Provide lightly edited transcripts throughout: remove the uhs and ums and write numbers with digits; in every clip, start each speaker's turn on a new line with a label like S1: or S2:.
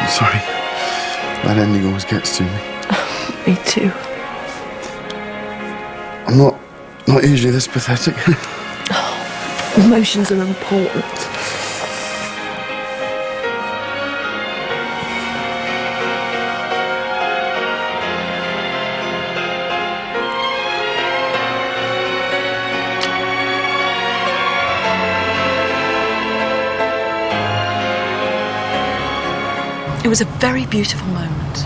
S1: Sorry. That ending always gets to me.
S2: Me too.
S1: I'm not usually this pathetic.
S2: Emotions are important.
S3: It was a very beautiful moment.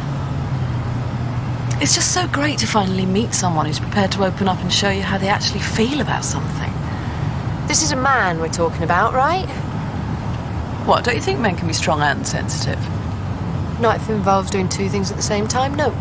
S3: It's just so great to finally meet someone who's prepared to open up and show you how they actually feel about something.
S4: This is a man we're talking about, right?
S3: What, don't you think men can be strong and sensitive?
S4: Not if it involves doing two things at the same time, no.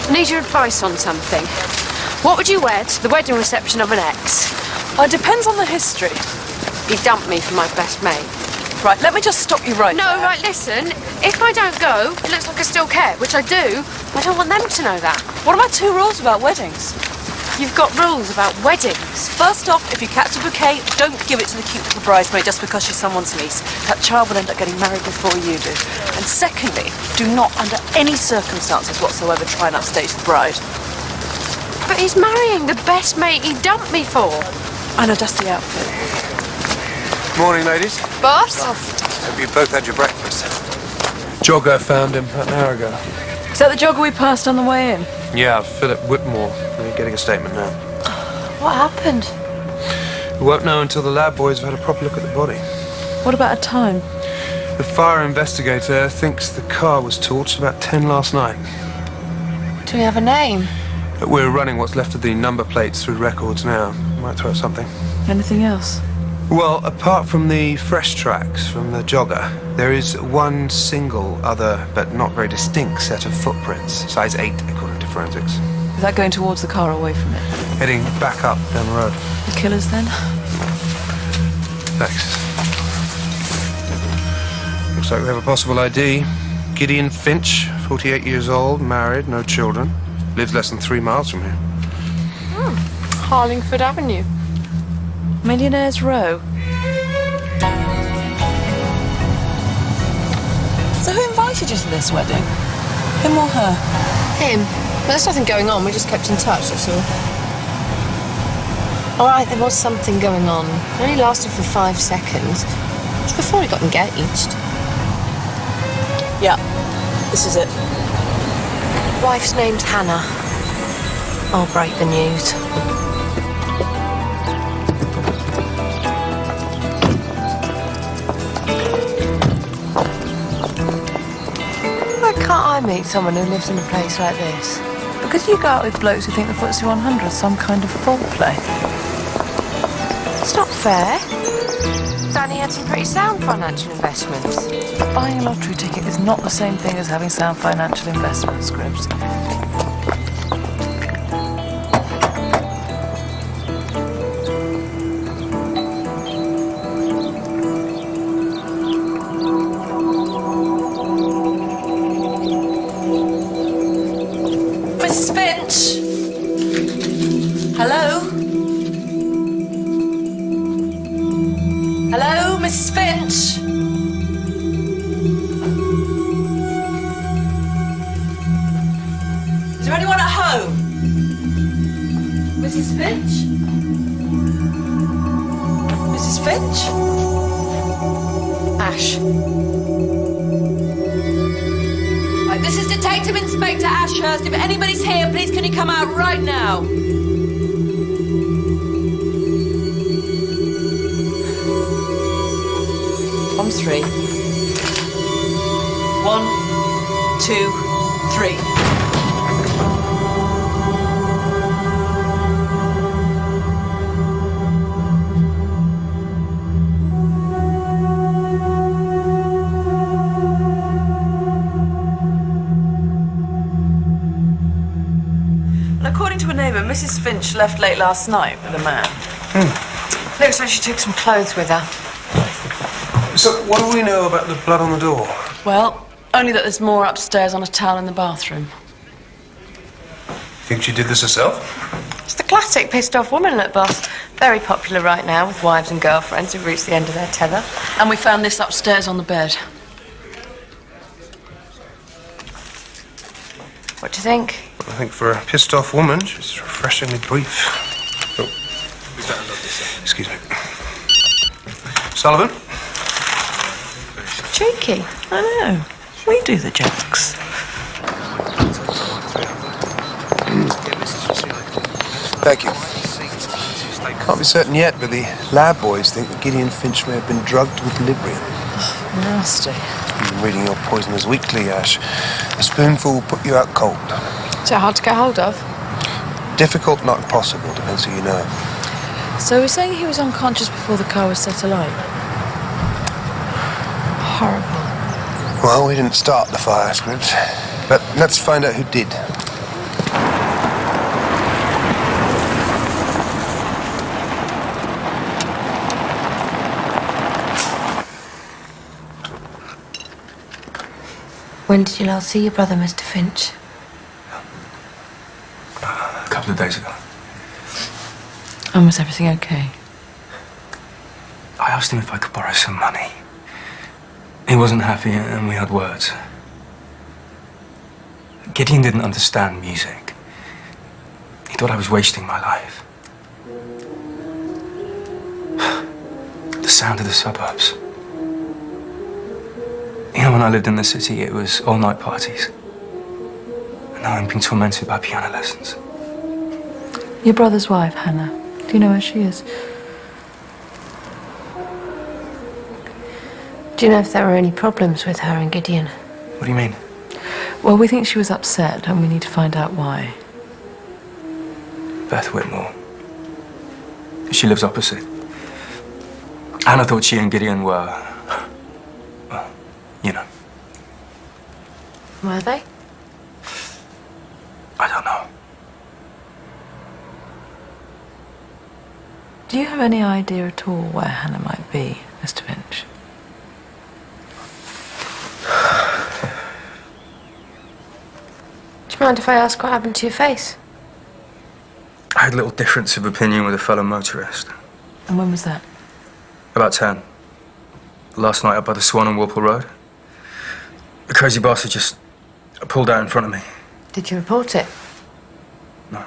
S4: I need your advice on something. What would you wear to the wedding reception of an ex?
S3: Well, it depends on the history.
S4: He dumped me for my best mate.
S3: Right, let me just stop you right
S4: No,
S3: there.
S4: right, listen. If I don't go, it looks like I still care, which I do. I don't want them to know that.
S3: What are my 2 rules about weddings?
S4: You've got rules about weddings.
S3: First off, if you catch a bouquet, don't give it to the cute little bridesmaid just because she's someone's niece. That child will end up getting married before you do. And secondly, do not under any circumstances whatsoever try and upstage the bride.
S4: But he's marrying the best mate he dumped me for.
S3: I know, just the outfit.
S5: Morning, ladies.
S4: Boss?
S5: Hope you both had your breakfast. Jogger found him about an hour ago.
S3: Is that the jogger we passed on the way in?
S5: Yeah, Philip Whitmore. We're getting a statement now.
S3: What happened?
S5: We won't know until the lab boys have had a proper look at the body.
S3: What about a time?
S5: The fire investigator thinks the car was torched about 10 last night.
S4: Do we have a name?
S5: We're running what's left of the number plates through records now. Might throw up something.
S3: Anything else?
S5: Well, apart from the fresh tracks from the jogger, there is one single other but not very distinct set of footprints, size 8 according to forensics.
S3: Is that going towards the car or away from it?
S5: Heading back up down the road.
S3: The killers then?
S5: Thanks. Looks like we have a possible ID. Gideon Finch, 48 years old, married, no children. Lives less than 3 miles from here.
S4: Harlingford Avenue.
S3: Millionaire's Row. So who invited you to this wedding? Him or her?
S4: Him. Well, there's nothing going on, we just kept in touch, that's all. All right, there was something going on. It only lasted for 5 seconds. It was before he got engaged.
S3: Yeah, this is it.
S4: Wife's name's Hannah. I'll break the news. Why can't I meet someone who lives in a place like this?
S3: Because you go out with blokes who think the FTSE 100 is some kind of foreplay.
S4: It's not fair. Danny had some pretty sound financial investments.
S3: Buying a lottery ticket is not the same thing as having sound financial investment, Scribs. Mrs. Finch? Hello? Hello, Mrs. Finch? Is there anyone at home? Mrs. Finch? Mrs. Finch? Ash. Right, this is Detective Inspector Ashurst. If anybody's here, please can you come out right now? On 3. 1, 2, 3. According to a neighbour, Mrs. Finch left late last night with a man.
S4: Looks like she took some clothes with her.
S5: So, what do we know about the blood on the door?
S3: Well, only that there's more upstairs on a towel in the bathroom.
S5: Think she did this herself?
S4: It's the classic pissed-off woman look, boss. Very popular right now with wives and girlfriends who've reached the end of their tether.
S3: And we found this upstairs on the bed.
S4: What do you think?
S5: I think for a pissed-off woman, she's refreshingly brief. Oh. Excuse me. Sullivan?
S2: Cheeky. I know. We do the jokes.
S5: Thank you. Can't be certain yet, but the lab boys think that Gideon Finch may have been drugged with Librium.
S2: Nasty.
S5: I'm reading your Poisoners Weekly, Ash. A spoonful will put you out cold.
S4: Is it hard to get hold of?
S5: Difficult, not impossible, depends who you know.
S2: So we're saying he was unconscious before the car was set alight? Horrible.
S5: Well, we didn't start the fire, Scribs. But let's find out who did.
S4: When did you last see your brother, Mr. Finch?
S6: A couple of days ago.
S2: And was everything okay?
S6: I asked him if I could borrow some money. He wasn't happy and we had words. Gideon didn't understand music. He thought I was wasting my life. The sound of the suburbs. You know, when I lived in the city, it was all-night parties. And now I'm being tormented by piano lessons.
S2: Your brother's wife, Hannah. Do you know where she is?
S4: Do you know if there were any problems with her and Gideon?
S6: What do you mean?
S2: Well, we think she was upset and we need to find out why.
S6: Beth Whitmore. She lives opposite. Hannah thought she and Gideon were... well, you know.
S4: Were they?
S6: I don't know.
S2: Do you have any idea at all where Hannah might be, Mr. Finch?
S4: Do you mind if I ask what happened to your face?
S6: I had a little difference of opinion with a fellow motorist.
S2: And when was that?
S6: About 10. Last night up by the Swan and Walpole Road. The crazy bastard just pulled out in front of me.
S4: Did you report it?
S6: No.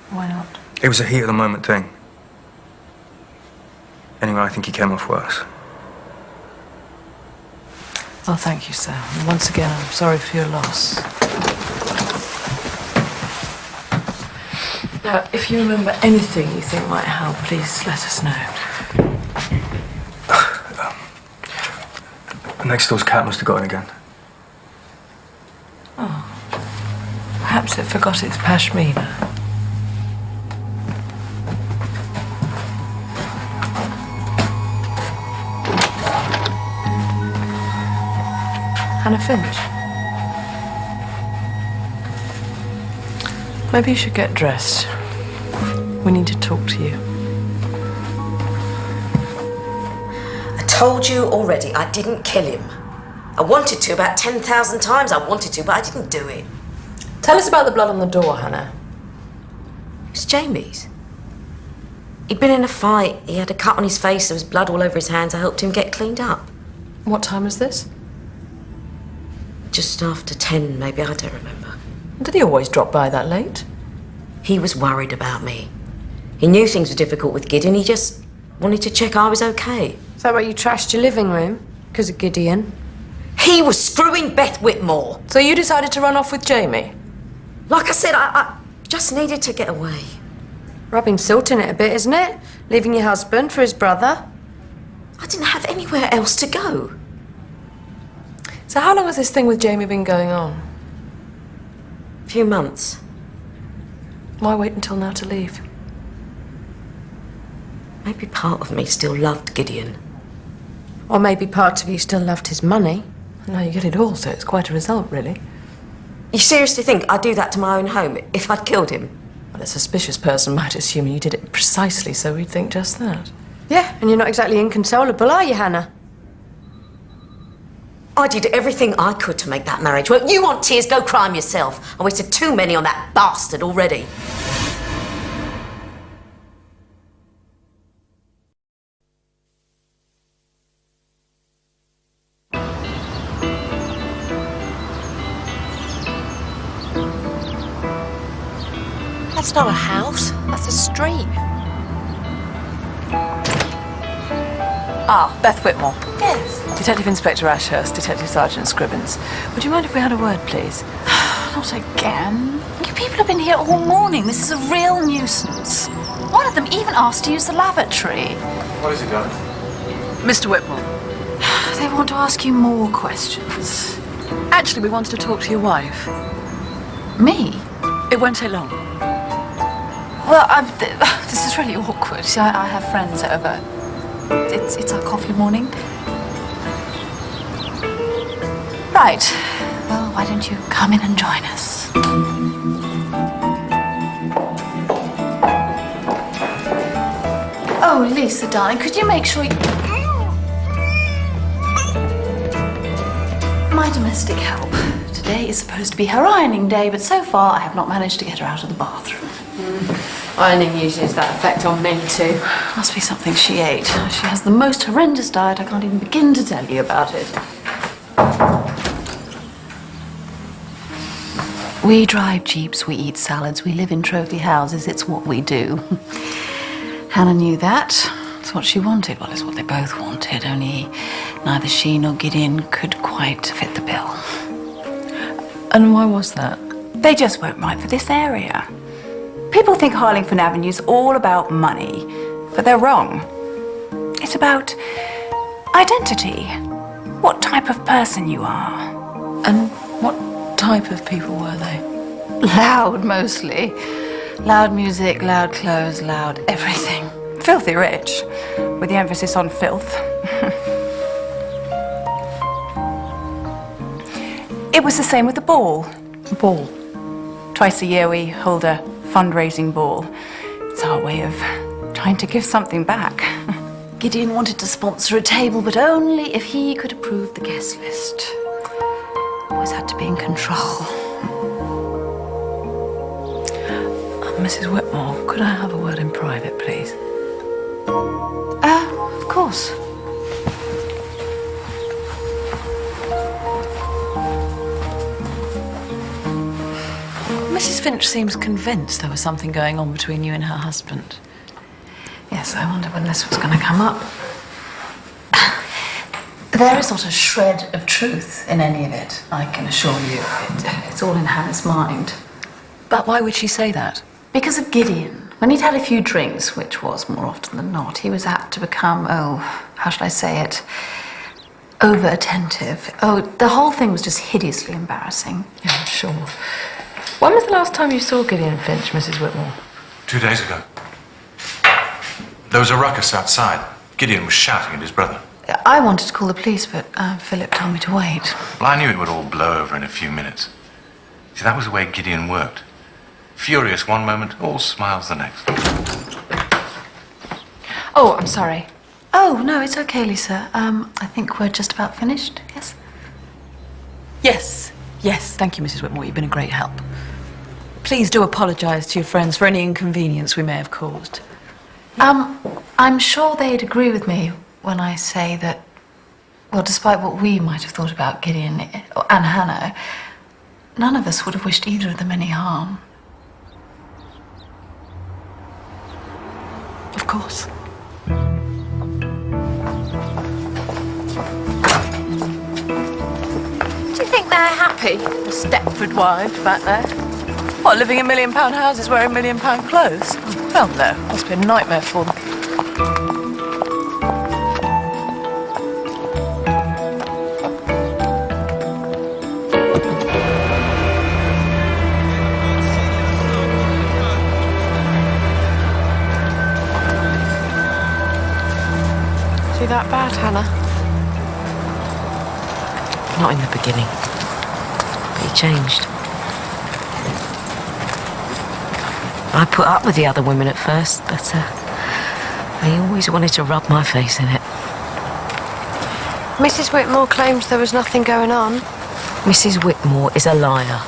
S2: Why not?
S6: It was a heat of the moment thing. Anyway, I think he came off worse.
S2: Oh, thank you, sir. And once again, I'm sorry for your loss. Now, if you remember anything you think might help, please let us know.
S6: Next door's cat must have got in again.
S2: Oh. Perhaps it forgot its pashmina. Hannah Finch. Maybe you should get dressed. We need to talk to you.
S7: I told you already, I didn't kill him. I wanted to about 10,000 times. I wanted to, but I didn't do it.
S2: Tell us about the blood on the door, Hannah.
S7: It was Jamie's. He'd been in a fight. He had a cut on his face. There was blood all over his hands. I helped him get cleaned up.
S2: What time was this?
S7: Just after 10, maybe. I don't remember.
S2: Did he always drop by that late?
S7: He was worried about me. He knew things were difficult with Gideon. He just wanted to check I was okay.
S4: Is that why you trashed your living room? Because of Gideon?
S7: He was screwing Beth Whitmore.
S2: So you decided to run off with Jamie?
S7: Like I said, I just needed to get away.
S4: Rubbing salt in it a bit, isn't it? Leaving your husband for his brother?
S7: I didn't have anywhere else to go.
S2: So how long has this thing with Jamie been going on?
S7: A few months.
S2: Why wait until now to leave?
S7: Maybe part of me still loved Gideon.
S4: Or maybe part of you still loved his money?
S2: Now you get it all, so it's quite a result, really.
S7: You seriously think I'd do that to my own home if I'd killed him?
S2: Well, a suspicious person might assume you did it precisely so we'd think just that.
S4: Yeah, and you're not exactly inconsolable, are you, Hannah?
S7: I did everything I could to make that marriage work. You want tears? Go cry 'em yourself. I wasted too many on that bastard already.
S4: That's not a house. That's a street.
S3: Ah, Beth Whitmore.
S4: Yes.
S3: Detective Inspector Ashurst, Detective Sergeant Scribbins. Would you mind if we had a word, please?
S2: Not again. You people have been here all morning. This is a real nuisance. One of them even asked to use the lavatory.
S6: What has he done?
S3: Mr. Whitmore.
S2: They want to ask you more questions.
S3: Actually, we wanted to talk to your wife.
S2: Me?
S3: It won't take long.
S2: Well, this is really awkward. See, I have friends over. It's our coffee morning. Right. Well, why don't you come in and join us? Oh, Lisa, darling, could you make sure you... My domestic help. Today is supposed to be her ironing day, but so far I have not managed to get her out of the bathroom.
S4: Ironing usually has that effect on me too.
S2: Must be something she ate. She has the most horrendous diet. I can't even begin to tell you about it. We drive jeeps, we eat salads, we live in trophy houses. It's what we do. Hannah knew that. It's what she wanted. Well, it's what they both wanted, only neither she nor Gideon could quite fit the bill.
S3: And why was that?
S2: They just weren't right for this area. People think Harlingford Avenue's all about money, but they're wrong. It's about identity. What type of person you are.
S3: And what type of people were they?
S2: Loud, mostly. Loud music, loud clothes, loud everything. Filthy rich, with the emphasis on filth. It was the same with the ball.
S3: Ball.
S2: Twice a year we hold a fundraising ball. It's our way of trying to give something back. Gideon wanted to sponsor a table, but only if he could approve the guest list. Always had to be in control.
S3: Mrs. Whitmore, could I have a word in private, please?
S2: Of course.
S3: Mrs. Finch seems convinced there was something going on between you and her husband.
S2: Yes, I wondered when this was going to come up. There is not a shred of truth in any of it, I can assure you. It's all in Hannah's mind.
S3: But why would she say that?
S2: Because of Gideon. When he'd had a few drinks, which was more often than not, he was apt to become, how shall I say it, over-attentive. Oh, the whole thing was just hideously embarrassing.
S3: Yeah, I'm sure. When was the last time you saw Gideon Finch, Mrs. Whitmore?
S8: 2 days ago. There was a ruckus outside. Gideon was shouting at his brother.
S2: I wanted to call the police, but Philip told me to wait.
S8: Well, I knew it would all blow over in a few minutes. See, that was the way Gideon worked. Furious one moment, all smiles the next.
S3: Oh, I'm sorry.
S2: Oh, no, it's okay, Lisa. I think we're just about finished, yes?
S3: Yes, thank you, Mrs. Whitmore. You've been a great help. Please do apologise to your friends for any inconvenience we may have caused.
S2: I'm sure they'd agree with me when I say that, well, despite what we might have thought about Gideon and Hannah, none of us would have wished either of them any harm.
S3: Of course.
S4: Do you think they're happy?
S3: The Stepford wives back there. What, living in £1 million houses wearing £1 million clothes? Well, no. Must be a nightmare for them.
S4: Is he that bad, Hannah?
S7: Not in the beginning. But he changed. I put up with the other women at first, but they always wanted to rub my face in it.
S4: Mrs. Whitmore claims there was nothing going on.
S7: Mrs. Whitmore is a liar.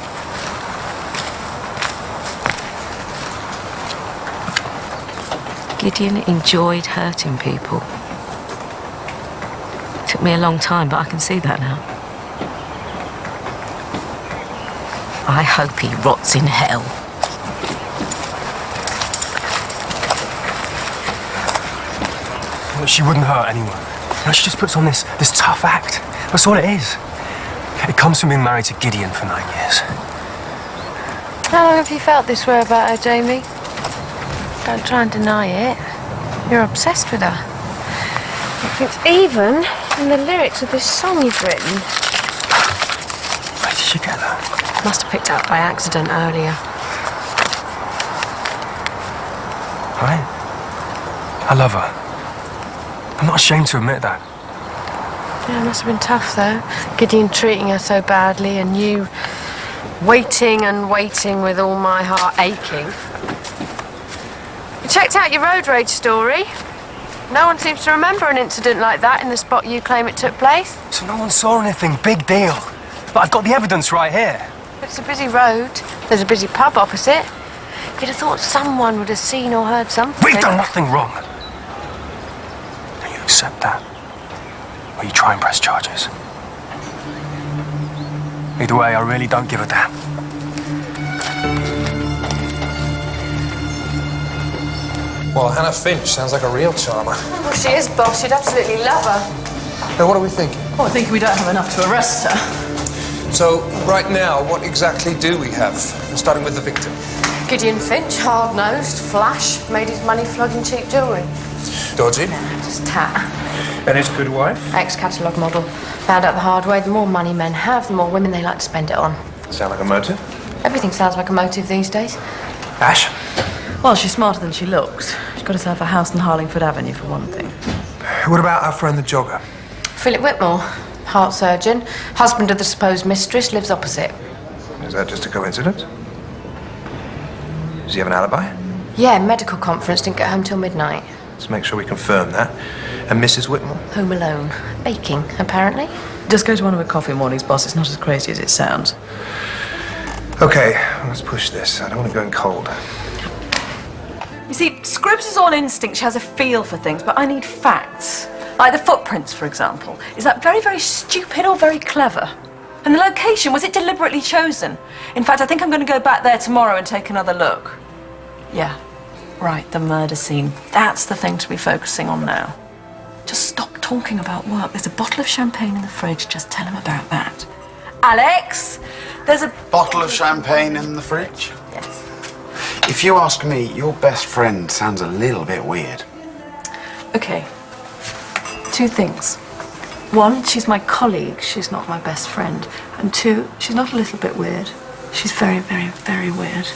S7: Gideon enjoyed hurting people. It took me a long time, but I can see that now. I hope he rots in hell.
S6: Well, she wouldn't hurt anyone. You know, she just puts on this tough act. That's all it is. It comes from being married to Gideon for 9 years.
S4: How long have you felt this way about her, Jamie? Don't try and deny it. You're obsessed with her. It's even in the lyrics of this song you've written.
S6: Where did she get that?
S4: Must have picked it up by accident earlier.
S6: I love her. I'm not ashamed to admit that.
S4: Yeah, it must have been tough, though. Gideon treating her so badly and you waiting and waiting with all my heart aching. You checked out your road rage story. No one seems to remember an incident like that in the spot you claim it took place.
S6: So no one saw anything. Big deal. But I've got the evidence right here.
S4: It's a busy road. There's a busy pub opposite. You'd have thought someone would have seen or heard something.
S6: We've done nothing wrong. Do you accept that? Or you try and press charges? Either way, I really don't give a damn.
S5: Well, Hannah Finch sounds like a real charmer.
S4: Well, she is, boss. You'd absolutely love her.
S5: Now, what are we thinking?
S3: Well, I think we don't have enough to arrest her.
S5: So, right now, what exactly do we have? Starting with the victim.
S4: Gideon Finch, hard-nosed, flash, made his money flogging cheap jewellery.
S5: Dodgy.
S4: Just tat.
S5: And his good wife?
S4: Ex-catalogue model. Found out the hard way, the more money men have, the more women they like to spend it on.
S5: Sound like a motive?
S4: Everything sounds like a motive these days.
S5: Ash?
S3: Well, she's smarter than she looks. She's got herself a house in Harlingford Avenue, for one thing.
S5: What about our friend the jogger?
S4: Philip Whitmore, heart surgeon, husband of the supposed mistress, lives opposite.
S5: Is that just a coincidence? Does he have an alibi?
S4: Yeah, medical conference, didn't get home till midnight.
S5: Let's make sure we confirm that. And Mrs. Whitmore?
S4: Home alone. Baking, apparently.
S3: Just go to one of her coffee mornings, boss. It's not as crazy as it sounds.
S5: Okay, let's push this. I don't want to go in cold.
S3: You see, Scribbs is all instinct. She has a feel for things, but I need facts. Like the footprints, for example. Is that very, very stupid or very clever? And the location, was it deliberately chosen? In fact, I think I'm going to go back there tomorrow and take another look. Yeah, right, the murder scene. That's the thing to be focusing on now. Just stop talking about work. There's a bottle of champagne in the fridge. Just tell him about that. Alex, there's a...
S1: Bottle of champagne in the fridge?
S3: Yes.
S1: If you ask me, your best friend sounds a little bit weird.
S3: Okay. Two things. One, she's my colleague. She's not my best friend. And two, she's not a little bit weird. She's very, very, very weird.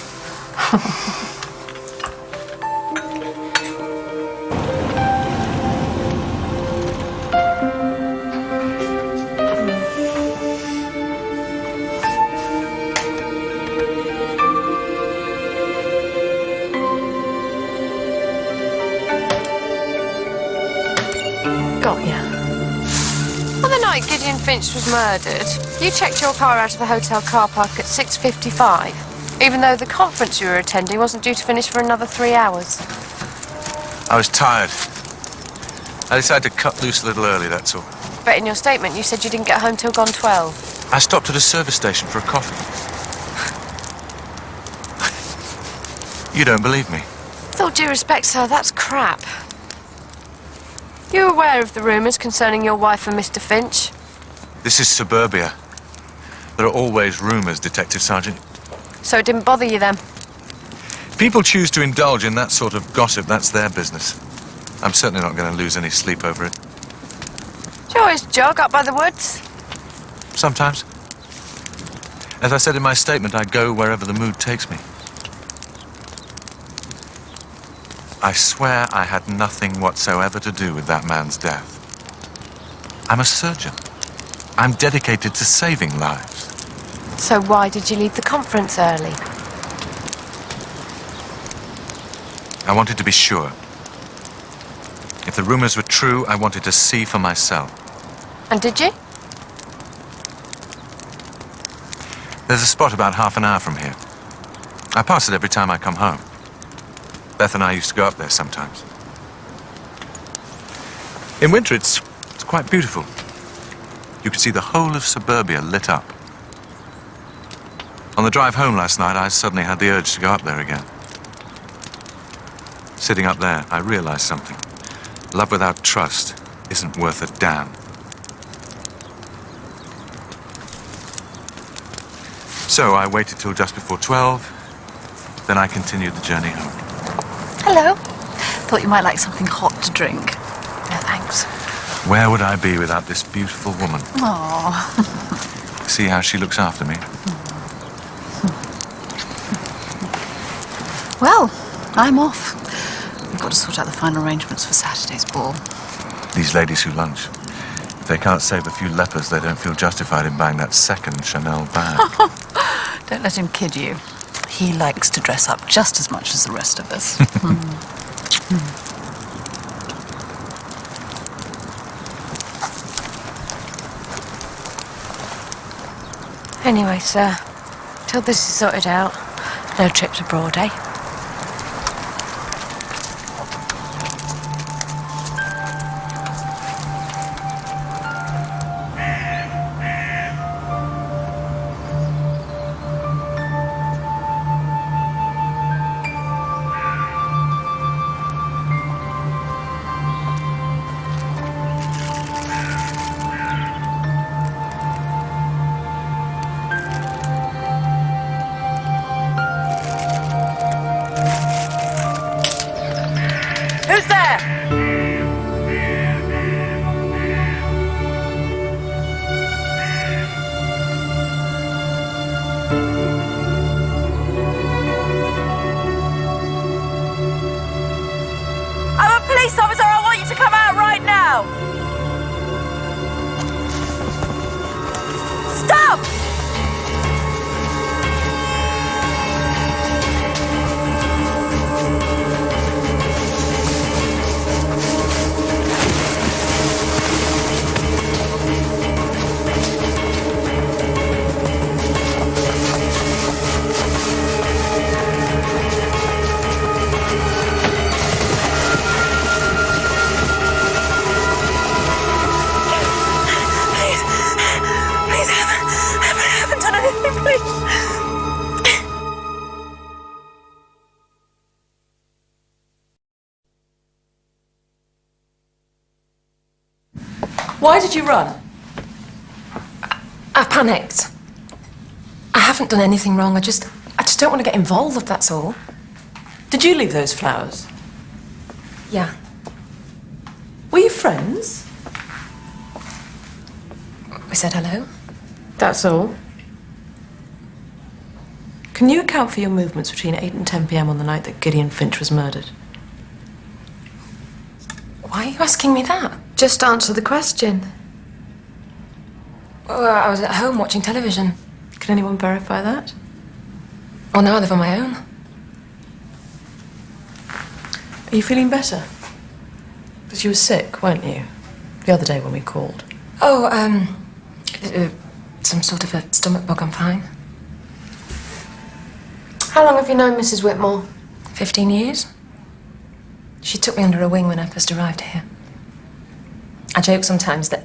S4: Got ya. On the night Gideon Finch was murdered, you checked your car out of the hotel car park at 6:55, even though the conference you were attending wasn't due to finish for another 3 hours.
S8: I was tired. I decided to cut loose a little early, that's all.
S4: But in your statement, you said you didn't get home till gone 12.
S8: I stopped at a service station for a coffee. You don't believe me?
S4: With all due respect, sir, that's crap. You aware of the rumours concerning your wife and Mr. Finch?
S8: This is suburbia. There are always rumours, Detective Sergeant.
S4: So it didn't bother you then?
S8: People choose to indulge in that sort of gossip, that's their business. I'm certainly not going to lose any sleep over it.
S4: Do you always jog up by the woods?
S8: Sometimes. As I said in my statement, I go wherever the mood takes me. I swear I had nothing whatsoever to do with that man's death. I'm a surgeon. I'm dedicated to saving lives.
S4: So why did you leave the conference early?
S8: I wanted to be sure. If the rumors were true, I wanted to see for myself.
S4: And did you?
S8: There's a spot about half an hour from here. I pass it every time I come home. Beth and I used to go up there sometimes. In winter, it's quite beautiful. You could see the whole of suburbia lit up. On the drive home last night, I suddenly had the urge to go up there again. Sitting up there, I realized something. Love without trust isn't worth a damn. So I waited till just before 12, then I continued the journey home.
S2: Hello. Thought you might like something hot to drink. No, thanks.
S8: Where would I be without this beautiful woman?
S2: Aww.
S8: See how she looks after me?
S2: Well, I'm off. We've got to sort out the final arrangements for Saturday's ball.
S8: These ladies who lunch. If they can't save a few lepers, they don't feel justified in buying that second Chanel bag.
S2: Don't let him kid you. He likes to dress up just as much as the rest of us.
S4: Anyway, sir, till this is sorted out, no trips abroad, eh?
S3: Who's there? I'm a police officer. I want you to come out right now. Stop! Why did you run?
S9: I panicked. I haven't done anything wrong. I just don't want to get involved, that's all.
S3: Did you leave those flowers?
S9: Yeah.
S3: Were you friends?
S9: We said hello.
S3: That's all. Can you account for your movements between 8 and 10 p.m. on the night that Gideon Finch was murdered?
S9: Why are you asking me that?
S4: Just answer the question.
S9: Well, I was at home watching television.
S3: Can anyone verify that?
S9: Well, now I live on my own.
S3: Are you feeling better? Because you were sick, weren't you? The other day when we called.
S9: Oh, some sort of a stomach bug. I'm fine.
S4: How long have you known Mrs. Whitmore?
S9: 15 years. She took me under her wing when I first arrived here. I joke sometimes that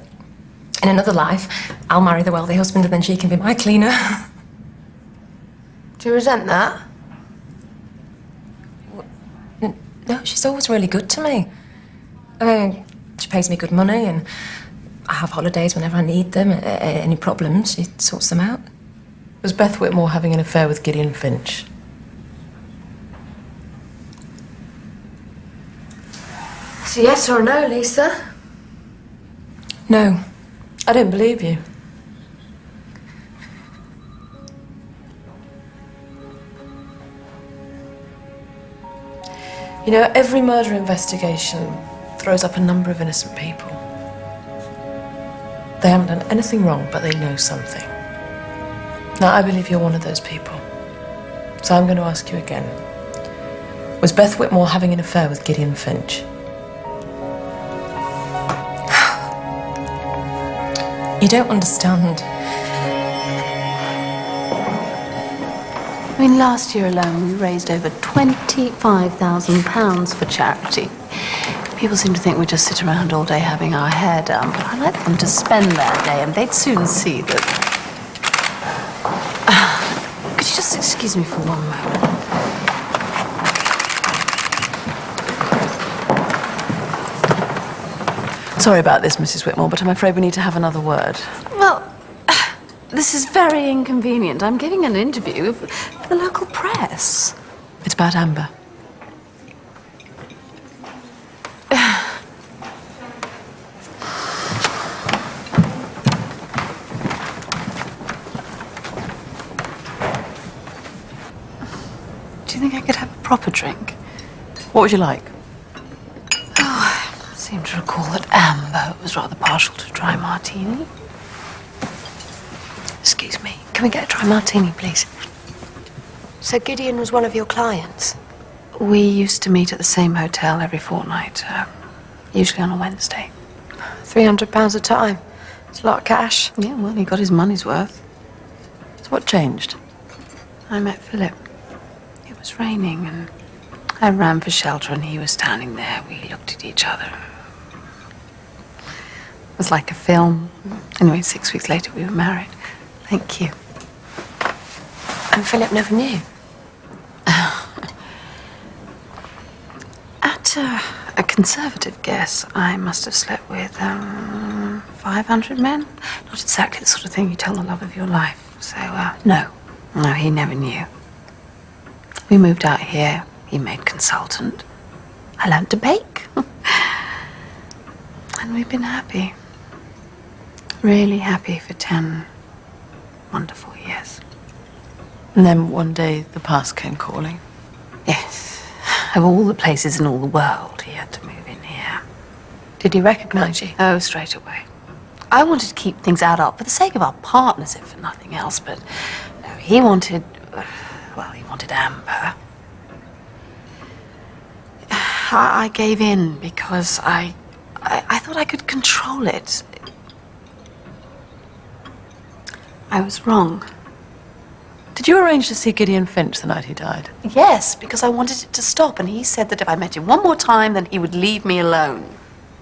S9: in another life, I'll marry the wealthy husband and then she can be my cleaner.
S4: Do you resent that?
S9: No, she's always really good to me. I mean, she pays me good money and I have holidays whenever I need them. Any problems, she sorts them out.
S3: Was Beth Whitmore having an affair with Gideon Finch?
S4: It's a yes or a no, Lisa.
S9: No.
S3: I don't believe you. You know, every murder investigation throws up a number of innocent people. They haven't done anything wrong, but they know something. Now, I believe you're one of those people. So I'm going to ask you again.
S9: Was Beth Whitmore having an affair with Gideon Finch? You don't understand.
S2: I mean, last year alone, we raised over £25,000 for charity. People seem to think we just sit around all day having our hair done, but I let them to spend their day, and they'd soon see that... Could you just excuse me for one moment?
S3: Sorry about this, Mrs. Whitmore, but I'm afraid we need to have another word.
S2: Well, this is very inconvenient. I'm giving an interview for the local press.
S3: It's about Amber.
S2: Do you think I could have a proper drink?
S3: What would you like?
S2: I seem to recall that Amber was rather partial to dry martini. Excuse me, can we get a dry martini, please?
S4: So Gideon was one of your clients?
S2: We used to meet at the same hotel every fortnight, usually on a Wednesday.
S4: £300 a time. It's a lot of cash.
S2: Yeah, well, he got his money's worth.
S3: So what changed?
S2: I met Philip. It was raining, and I ran for shelter, and he was standing there. We looked at each other. It was like a film. Anyway, 6 weeks later, we were married. Thank you.
S4: And Philip never knew?
S2: At a conservative guess, I must have slept with 500 men. Not exactly the sort of thing you tell the love of your life. So, no, he never knew. We moved out here. He made consultant. I learned to bake. And we've been happy. Really happy for 10 wonderful years.
S3: And then one day the past came calling.
S2: Yes. Of all the places in all the world, he had to move in here.
S4: Did he recognise you?
S2: Oh, straight away. I wanted to keep things out for the sake of our partners, if for nothing else, but no, he wanted, he wanted Amber. I gave in because I thought I could control it. I was wrong.
S3: Did you arrange to see Gideon Finch the night he died?
S2: Yes, because I wanted it to stop, and he said that if I met him one more time, then he would leave me alone.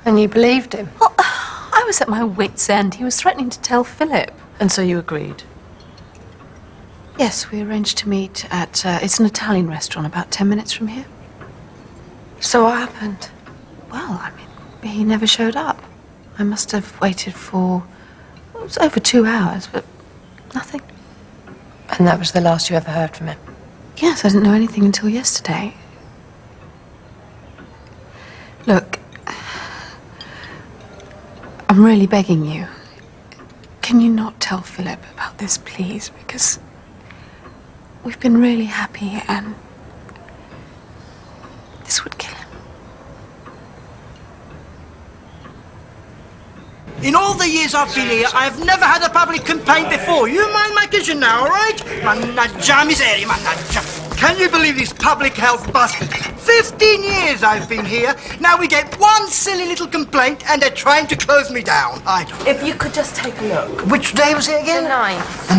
S4: And you believed him?
S2: Well, I was at my wit's end. He was threatening to tell Philip.
S3: And so you agreed?
S2: Yes, we arranged to meet at, it's an Italian restaurant about 10 minutes from here.
S4: So what happened?
S2: Well, he never showed up. I must have waited for, it was over 2 hours, but nothing.
S4: And that was the last you ever heard from him?
S2: Yes, I didn't know anything until yesterday. Look, I'm really begging you. Can you not tell Philip about this, please? Because we've been really happy, and this would kill him.
S10: In all the years I've been here, I've never had a public complaint before. You mind my kitchen now, all right? Mannaggia miseria, mannaggia. Can you believe this public health bastard? 15 years I've been here. Now we get one silly little complaint and they're trying to close me down. I don't.
S3: If you could just take a look.
S10: Which day was it again?
S4: The 9th.
S10: The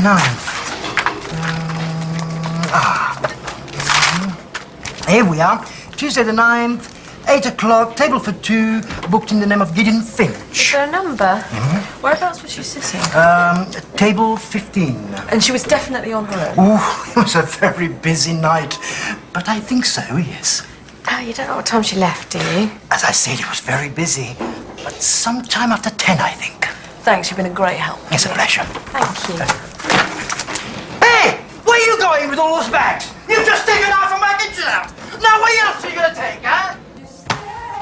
S10: 9th. Here we are. Tuesday the 9th. 8 o'clock, table for 2, booked in the name of Gideon Finch.
S4: Is there a number?
S3: Whereabouts was she sitting?
S10: Table 15.
S3: And she was definitely on her own?
S10: Oh, it was a very busy night. But I think so, yes.
S4: Oh, you don't know what time she left, do you?
S10: As I said, it was very busy. But sometime after 10, I think.
S3: Thanks, you've been a great help.
S10: It's a pleasure.
S4: Thank you.
S10: Hey! Where are you going with all those bags? You've just taken half of my kitchen out. Now, what else are you going to take, huh?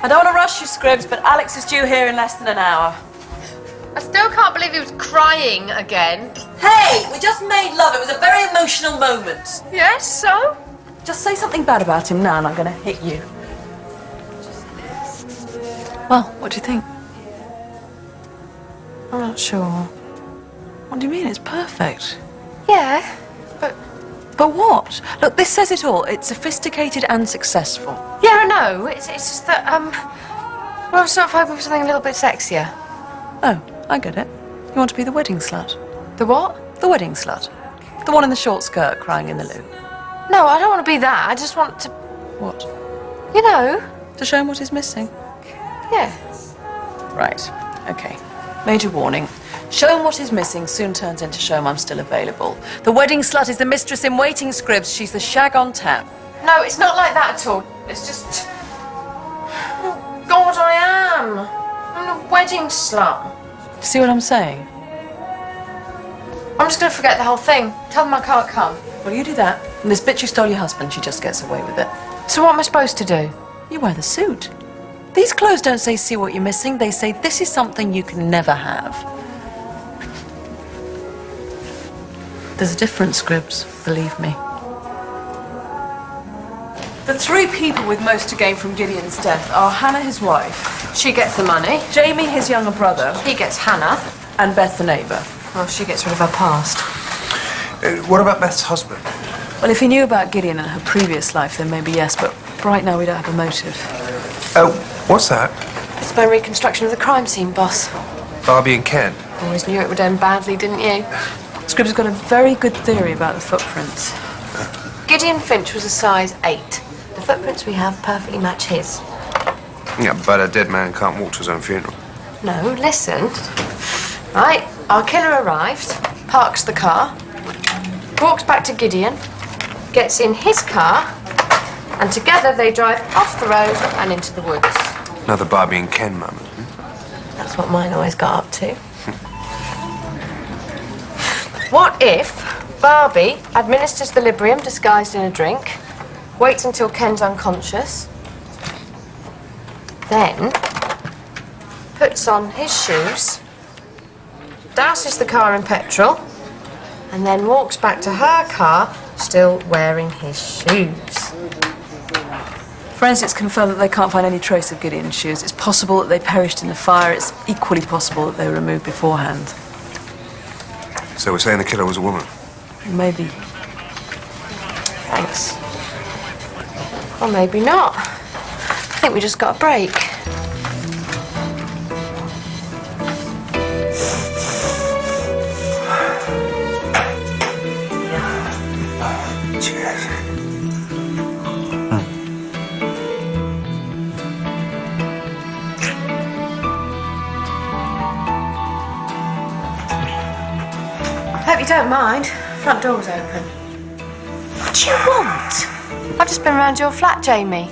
S3: I don't want to rush you, Scribs, but Alex is due here in less than an hour.
S4: I still can't believe he was crying again.
S3: Hey, we just made love. It was a very emotional moment.
S4: Yes, so?
S3: Just say something bad about him now and I'm going to hit you. Well, what do you think?
S2: I'm not sure.
S3: What do you mean? It's perfect.
S4: Yeah, but
S3: But what? Look, this says it all. It's sophisticated and successful.
S4: Yeah, I know. It's just that, well, I was sort of hoping for something a little bit sexier.
S3: Oh, I get it. You want to be the wedding slut?
S4: The what?
S3: The wedding slut. The one in the short skirt crying in the loo.
S4: No, I don't want to be that. I just want to,
S3: What?
S4: you know,
S3: To show him what is missing?
S4: yeah.
S3: Right. Okay. Major warning. Show him what is missing soon turns into show him I'm still available. The wedding slut is the mistress in waiting, Scribs. She's the shag on tap.
S4: No, it's not like that at all. It's just, oh, God, I am. I'm a wedding slut.
S3: See what I'm saying?
S4: I'm just going to forget the whole thing. Tell them I can't come.
S3: Well, you do that. And this bitch who stole your husband, she just gets away with it.
S4: So what am I supposed to do?
S3: You wear the suit. These clothes don't say see what you're missing. They say this is something you can never have. There's a difference, Scribs, believe me. The three people with most to gain from Gideon's death are Hannah, his wife,
S4: She gets the money.
S3: Jamie, his younger brother,
S4: He gets Hannah.
S3: and Beth, the neighbour.
S4: Well, she gets rid of her past.
S5: What about Beth's husband?
S3: Well, if he knew about Gideon and her previous life, then maybe yes, but right now we don't have a motive.
S5: Oh, what's that?
S4: It's my reconstruction of the crime scene, boss.
S5: Barbie and Ken.
S4: Always knew it would end badly, didn't you?
S3: Scribs has got a very good theory about the footprints.
S4: Gideon Finch was a size 8. The footprints we have perfectly match his.
S5: Yeah, but a dead man can't walk to his own funeral.
S4: No, listen. Right, our killer arrives, parks the car, walks back to Gideon, gets in his car, and together they drive off the road and into the woods.
S5: Another Barbie and Ken moment.
S4: That's what mine always got up to. What if Barbie administers the Librium disguised in a drink, waits until Ken's unconscious, then puts on his shoes, douses the car in petrol, and then walks back to her car, still wearing his shoes.
S3: Forensics confirm that they can't find any trace of Gideon's shoes. It's possible that they perished in the fire. It's equally possible that they were removed beforehand.
S5: So we're saying the killer was a woman?
S3: Maybe.
S4: Thanks. Or maybe not. I think we just got a break.
S5: Cheers.
S4: Hope you don't mind. Front door's open. What do you want? I've just been around your flat, Jamie.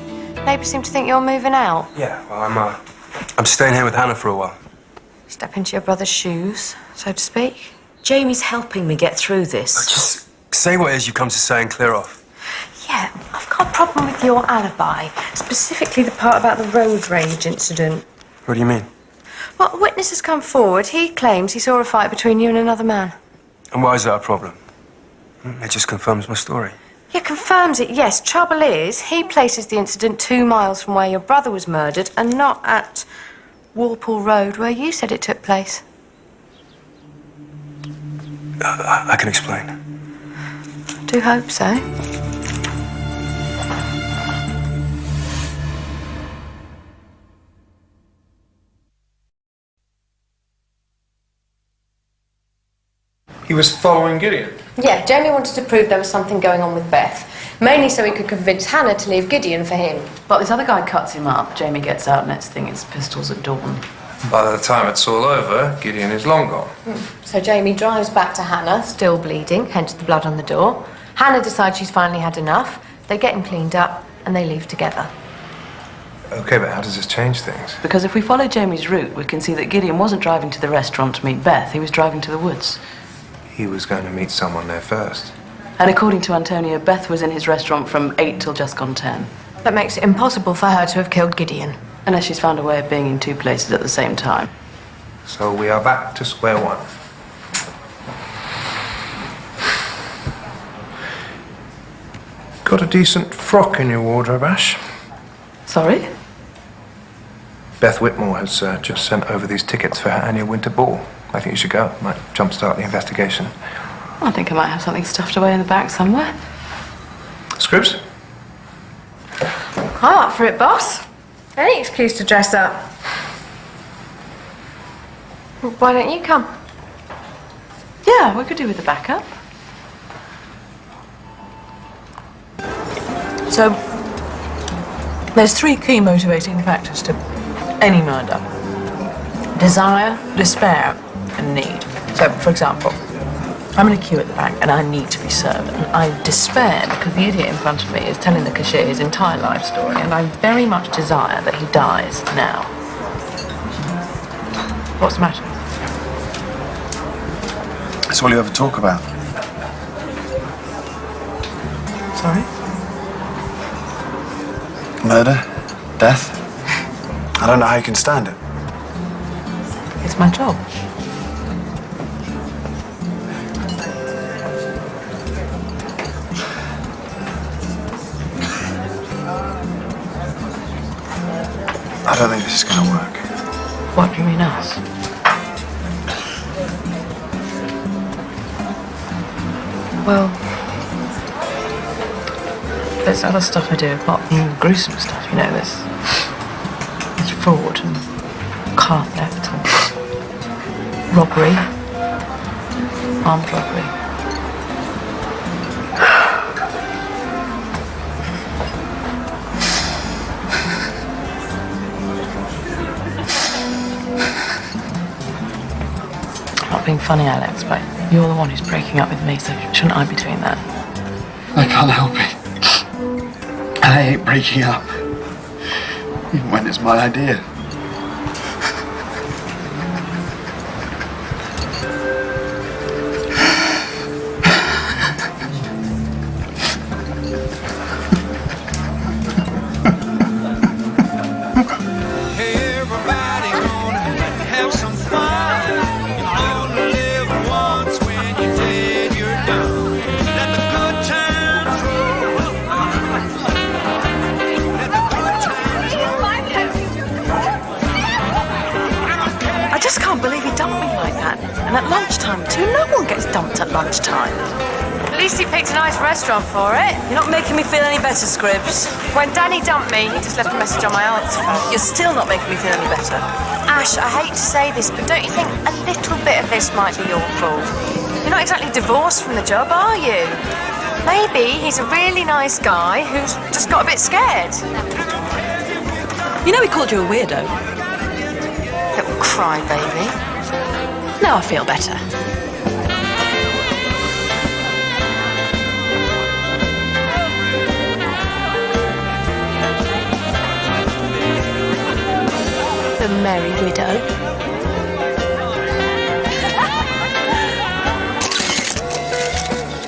S4: Neighbours seem to think you're moving out.
S6: Yeah, well, I'm staying here with Hannah for a while.
S4: Step into your brother's shoes, so to speak.
S7: Jamie's helping me get through this.
S6: Just say what it is you come to say and clear off.
S4: Yeah, I've got a problem with your alibi, specifically the part about the road rage incident.
S6: What do you mean?
S4: Well, a witness has come forward. He claims he saw a fight between you and another man.
S6: And why is that a problem? It just confirms my story.
S4: Yeah, confirms it, yes. Trouble is, he places the incident 2 miles from where your brother was murdered and not at Walpole Road, where you said it took place.
S6: I can explain.
S4: Do hope so.
S5: He was following Gideon.
S4: Yeah, Jamie wanted to prove there was something going on with Beth, mainly so he could convince Hannah to leave Gideon for him.
S3: But this other guy cuts him up. Jamie gets out, next thing it's pistols at dawn.
S5: By the time it's all over, Gideon is long gone.
S4: So Jamie drives back to Hannah, still bleeding, hence the blood on the door. Hannah decides she's finally had enough. They get him cleaned up and they leave together.
S5: Okay, but how does this change things?
S3: Because if we follow Jamie's route, we can see that Gideon wasn't driving to the restaurant to meet Beth. He was driving to the woods.
S5: He was going to meet someone there first.
S3: And according to Antonio, Beth was in his restaurant from 8 till just gone 10.
S4: That makes it impossible for her to have killed Gideon.
S3: Unless she's found a way of being in 2 places at the same time.
S5: So we are back to square one. Got a decent frock in your wardrobe, Ash?
S3: Sorry?
S5: Beth Whitmore has just sent over these tickets for her annual winter ball. I think you should go. Might jumpstart the investigation.
S3: I think I might have something stuffed away in the back somewhere.
S5: Scribs?
S4: I'm up for it, boss. Any excuse to dress up. Why don't you come?
S3: Yeah, we could do with the backup. So, there's 3 key motivating factors to any murder. Desire, despair, and need. So, for example, I'm in a queue at the bank and I need to be served. And I despair because the idiot in front of me is telling the cashier his entire life story, and I very much desire that he dies now. What's the matter?
S1: That's all you ever talk about.
S3: Sorry?
S1: Murder? Death? I don't know how you can stand it.
S3: It's my job.
S1: I don't think this is going to work.
S3: What do you mean, us? Well, there's other stuff I do apart from the gruesome stuff, you know, there's fraud and car theft and robbery, armed robbery. I'm not being funny, Alex, but you're the one who's breaking up with me, so shouldn't I be doing that?
S1: I can't help it. I ain't breaking up. Even when it's my idea.
S3: I just can't believe he dumped me like that. And at lunchtime too. No one gets dumped at lunchtime.
S4: At least he picked a nice restaurant for it.
S3: You're not making me feel any better, Scribs.
S4: When Danny dumped me, he just left a message on my answer phone.
S3: You're still not making me feel any better.
S4: Ash, I hate to say this, but don't you think a little bit of this might be your fault? You're not exactly divorced from the job, are you? Maybe he's a really nice guy who's just got a bit scared.
S3: You know he called you a weirdo.
S4: Little crybaby.
S3: Now I feel better.
S4: The merry widow.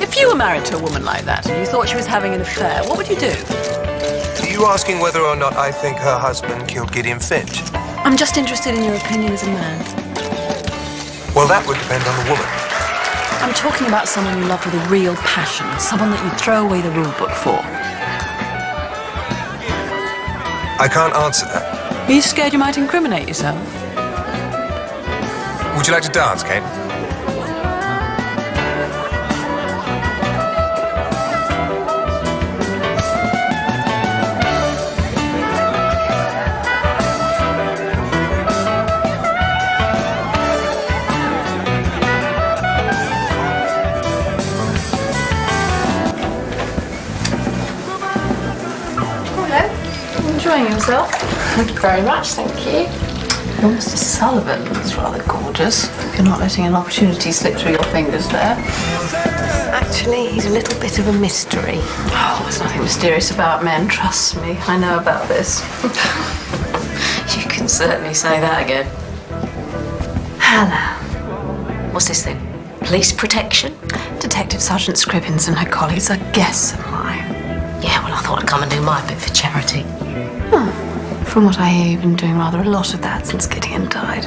S3: If you were married to a woman like that and you thought she was having an affair, what would you do?
S5: Are you asking whether or not I think her husband killed Gideon Finch?
S3: I'm just interested in your opinion as a man.
S5: Well, that would depend on the woman.
S3: I'm talking about someone you love with a real passion, someone that you'd throw away the rule book for.
S5: I can't answer that.
S3: Are you scared you might incriminate yourself?
S5: Would you like to dance, Kate?
S2: Enjoying yourself?
S4: Thank you very much, thank you.
S2: Oh, Mr. Sullivan is rather gorgeous. You're not letting an opportunity slip through your fingers there.
S4: Actually, he's a little bit of a mystery.
S2: Oh, there's nothing mysterious about men, trust me. I know about this.
S7: You can certainly say that again.
S2: Hannah.
S7: What's this then? Police protection?
S2: Detective Sergeant Scribbins and her colleagues are guests of mine.
S7: Yeah, well, I thought I'd come and do my bit for charity.
S2: From what I hear, you've been doing rather a lot of that since Gideon died.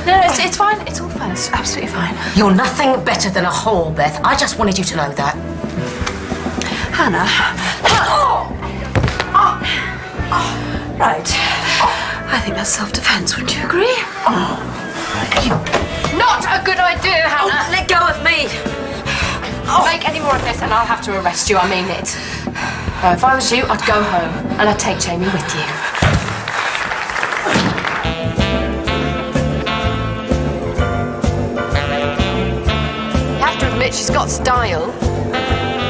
S2: No, it's fine. It's all fine. It's absolutely fine.
S7: You're nothing better than a whore, Beth. I just wanted you to know that.
S2: Hannah. Right. I think that's self-defense, wouldn't you agree?
S4: Not a good idea, Hannah.
S7: Let go of me.
S4: Make any more of this and I'll have to arrest you, I mean it. Now, if I was you, I'd go home and I'd take Jamie with you. You have to admit she's got style.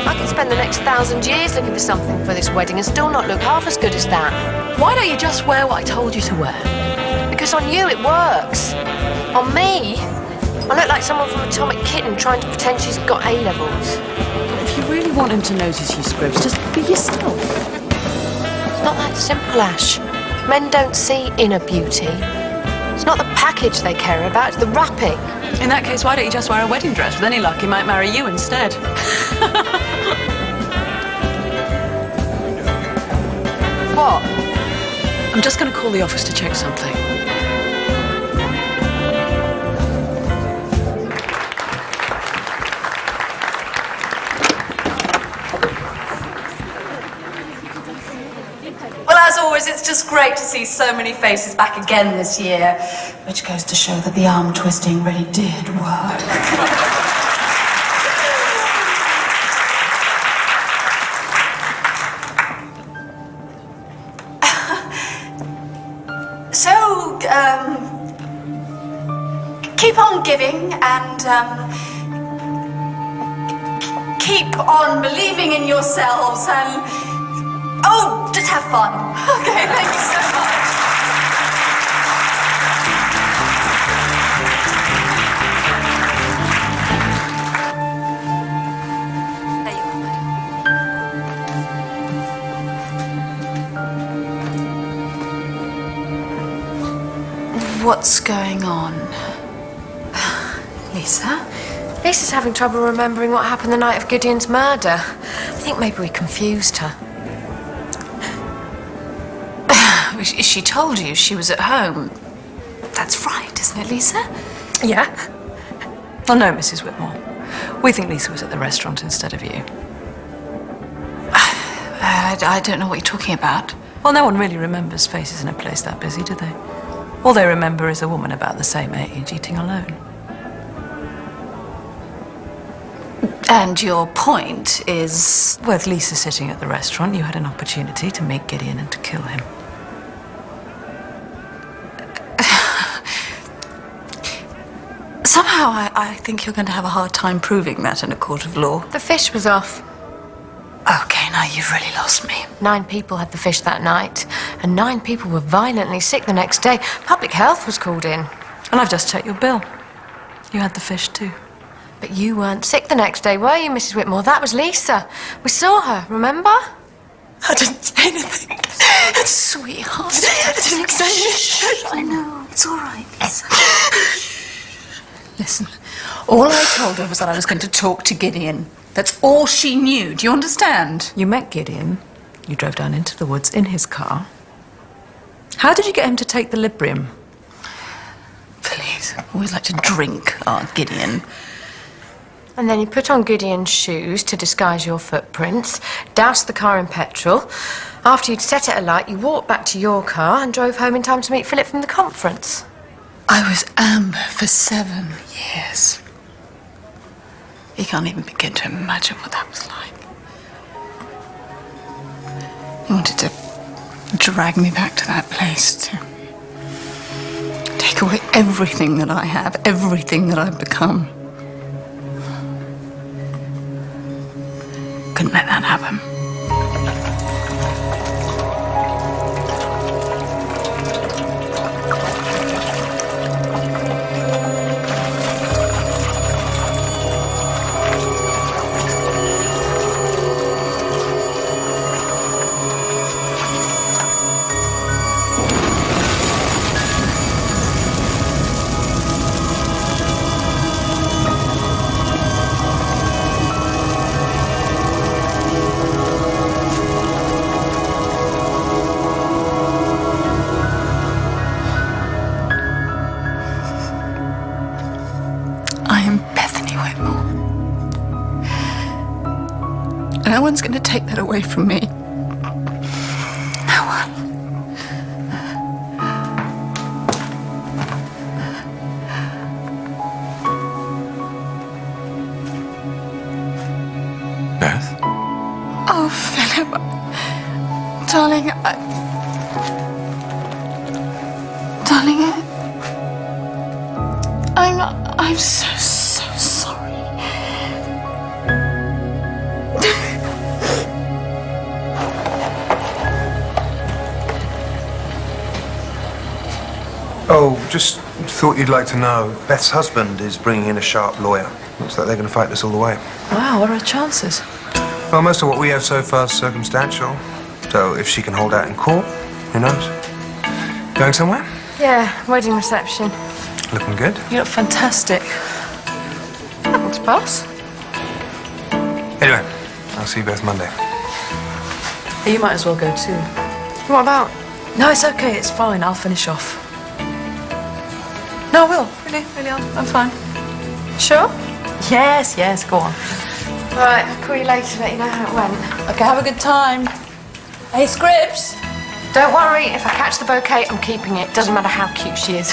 S4: I could spend the next 1,000 years looking for something for this wedding and still not look half as good as that.
S3: Why don't you just wear what I told you to wear?
S4: Because on you it works. On me, I look like someone from Atomic Kitten trying to pretend she's got A-levels.
S3: If you really want him to notice you, Scribs, just be yourself.
S4: It's not that simple, Ash. Men don't see inner beauty. It's not the package they care about, it's the wrapping.
S3: In that case, why don't you just wear a wedding dress? With any luck, he might marry you instead.
S4: What?
S3: I'm just going to call the office to check something.
S2: Well, as always, it's just great to see so many faces back again this year, which goes to show that the arm twisting really did work. So, keep on giving and keep on believing in yourselves and oh, just have fun. Okay, thank you so much.
S7: There you are, madam.
S2: What's going on? Lisa?
S4: Lisa's having trouble remembering what happened the night of Gideon's murder. I think maybe we confused her.
S2: She told you she was at home. That's right, isn't it, Lisa?
S3: Yeah? Oh, no, Mrs. Whitmore. We think Lisa was at the restaurant instead of you.
S2: I don't know what you're talking about.
S3: Well, no one really remembers faces in a place that busy, do they? All they remember is a woman about the same age eating alone.
S2: And your point is...
S3: With Lisa sitting at the restaurant, you had an opportunity to meet Gideon and to kill him.
S2: Somehow I think you're going to have a hard time proving that in a court of law.
S4: The fish was off.
S2: Okay, now you've really lost me.
S4: 9 people had the fish that night, and 9 people were violently sick the next day. Public health was called in.
S3: And I've just checked your bill. You had the fish too.
S4: But you weren't sick the next day, were you, Mrs. Whitmore? That was Lisa. We saw her, remember?
S2: I didn't say anything. Sweetheart. I didn't say anything. I know. It's all right, Lisa. Listen, all I told her was that I was going to talk to Gideon. That's all she knew. Do you understand?
S3: You met Gideon. You drove down into the woods in his car. How did you get him to take the Librium?
S2: Please. I always like to drink, Aunt Gideon.
S4: And then you put on Gideon's shoes to disguise your footprints, doused the car in petrol. After you'd set it alight, you walked back to your car and drove home in time to meet Philip from the conference.
S2: I was Amber for 7 years. You can't even begin to imagine what that was like. He wanted to drag me back to that place, to take away everything that I have, everything that I've become. Couldn't let that happen. No one's going to take that away from me. No one. Darling, Darling, I'm so sorry.
S5: Oh, just thought you'd like to know. Beth's husband is bringing in a sharp lawyer. Looks like they're going to fight this all the way.
S3: Wow, what are our chances?
S5: Well, most of what we have so far is circumstantial. So if she can hold out in court, who knows? Going somewhere?
S4: Yeah, wedding reception.
S5: Looking good.
S3: You look fantastic.
S4: Thanks, boss.
S5: Anyway, I'll see you Beth Monday.
S3: You might as well go too.
S4: What about?
S3: No, it's okay, it's fine. I'll finish off. No, I will. Really, I'm fine.
S4: Sure?
S3: Yes, go on.
S4: Right, I'll call you later to let you know how it went.
S3: Okay, have a good time. Hey, Scripps.
S4: Don't worry, if I catch the bouquet, I'm keeping it. Doesn't matter how cute she is.